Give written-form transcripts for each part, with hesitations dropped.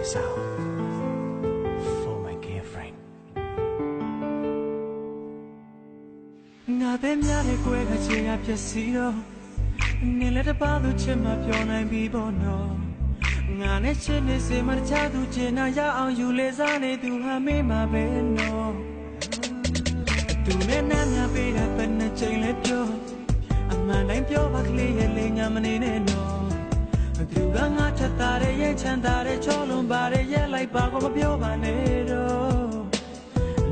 sound for my girlfriend ငါပဲများတဲ့ကွဲကချင်ရဖြစ်စီတော့နေလက်တပါသူချစ်မှပြောနိုင်ပြီပေါ့နော်ငါနဲ့ချစ်နေစေမှတခြားသူချင်တာရအောင်ယူလေစားနေသူဟာမေးမှာပဲနော်သူနဲ့နာမပေးတဲ့ဘယ်နှချိန်လဲပြောအမှန်တိုင်းပြောပါကလေးရဲ့လေညာမနေနဲ့နော်သူကငါထက်တာတဲ့ရဲ့ချမ်းသာတဲ့ချောလွန်ပါတဲ့ရဲ့လိုက်ပါကိုမပြောပါနဲ့တော့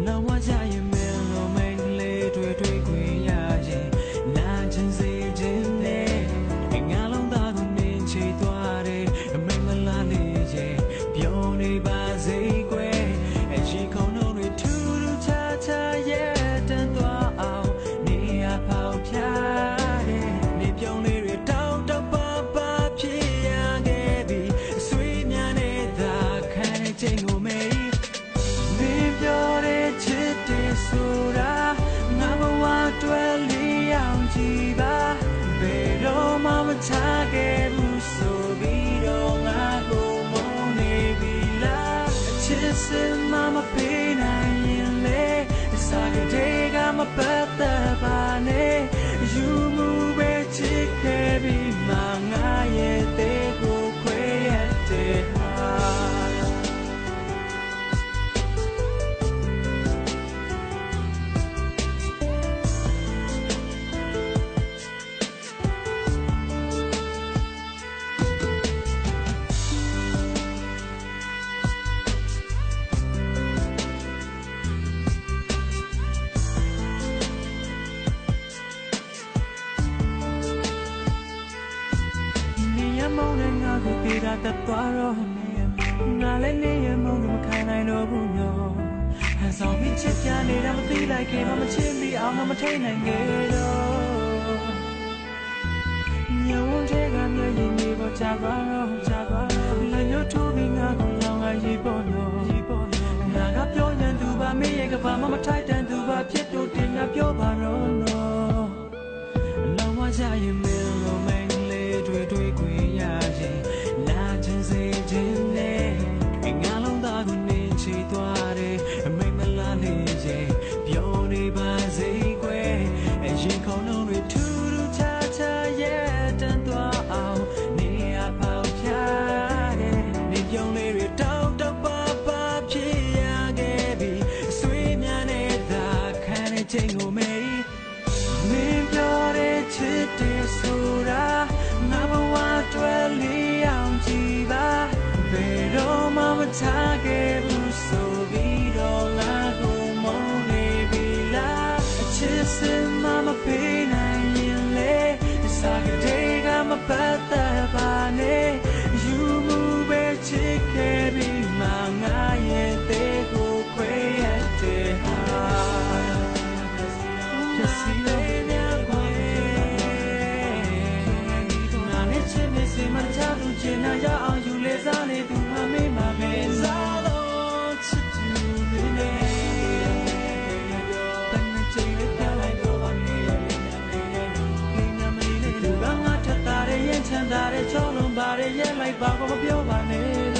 လောဝကြရင်မင်းလိုမင်းလေးတွေ့ခွင့်ရရင်နာချင်စေခြင်းနဲ့ငါလုံးသားကိုနင်းချီသွားတယ်မင်းမလားလေးရဲ့ပြောနေပါစေကွယ်အရှိခုံလုံးတွေထူးထူးခြားခြားရဲ့တန်သွားအောင်နေရပေါက်ဖြားတယ်နေပြုံးလေးတွေတောင်းတပါဖြစ်ရခဲ့ပြီဆွေးများနေတာခံနေချိန်ကိုမေးမင်းပြောတဲ့ချစ်တဲ့ဆိုတာငါဘဝတွဲလျအောင်ကြည့်ပါဘယ်တော့မှမချခဲ့ဘူးဆိုပြီးတော့ငါကိုမုန်းနေပြီလားအချစ်စမမပေးနိုင်ရင်လေစားကြတဲ့ကမပတ်သက်ပါနဲ့ယူမှုပဲချစ်ခဲ့ပြီးမှငါရဲ့တဲ့ကိုခွဲရတဲ့ဟာမောင်နဲ့ငါကိုပြေတာတက်သွားတော့ငါလည်းနေရမောင်ကိုမခံနိုင်တော့ဘူးနော်ဟန်ဆောင်ပြီးချစ်ပြနေတာမသိလိုက်ခင်မချစ်မိအောင်မထိန်နိုင်ခဲ့တော့ညဝန်းတဲ့ကမျက်ရည်တွေပေါ်ချသွားတော့လက်ညှိုးထိုးပြီးငါကိုလောင်လာရေးပေါ်နော်ငါကပြောရင်သူပါမေးရဲ့ကဘာမှမထိုက်တန်သူပါဖြစ်တော့တင်ငါပြောပါတော့နော်လောင်ဝကြရင်မင်းလိုမင်းလေးတွေ့ခွင့်ရရင်နာချင်စေခြင်းနဲ့ငါလုံးသားကိုနင်းချီသွားတယ်မိမလားလေးရဲ့ပြောနေပါစေကွယ်အရင်ခေါင်းလုံးတွေထူးထူးခြားခြားရဲ့တန်သွားအောင်နေရပေါက်ဖြားတယ်နေပြုံးလေးတွေတောင်းတပါဖြစ်ရခဲ့ပြီဆွေးများနေတာခံနေချိန်ကိုမေးမင်းပြောတဲ့ချစ်တဲ့ဆိုတာငါဘဝတွဲလျအောင်ကြည့်ပါဘယ်တော့မှမချခဲ့ဘူးဆိုပြီးတော့ငါကိုမုန်းနေပြီလားအချစ်စမမပေးနိုင်ရင်လေစားကြတဲ့ကမပတ်သက်ပါနဲ့ယူမှုပဲချစ်ခဲ့ပြီးမှငါရဲ့တဲ့ကိုခွဲရတဲ့ဟာjust see theမချသူချင်တာရအောင်ယူလေစားနေသူမမေးမှာပဲစားတော့ချစ်သူနေတန်နေချင်လေးပြလိုက်တော့ပါနေညမလေးလူကငါထက်တာရဲ့ချမ်းသာတဲ့ချောလုံးပါရဲ့လိုက်ပါကိုမပြောပါနဲ့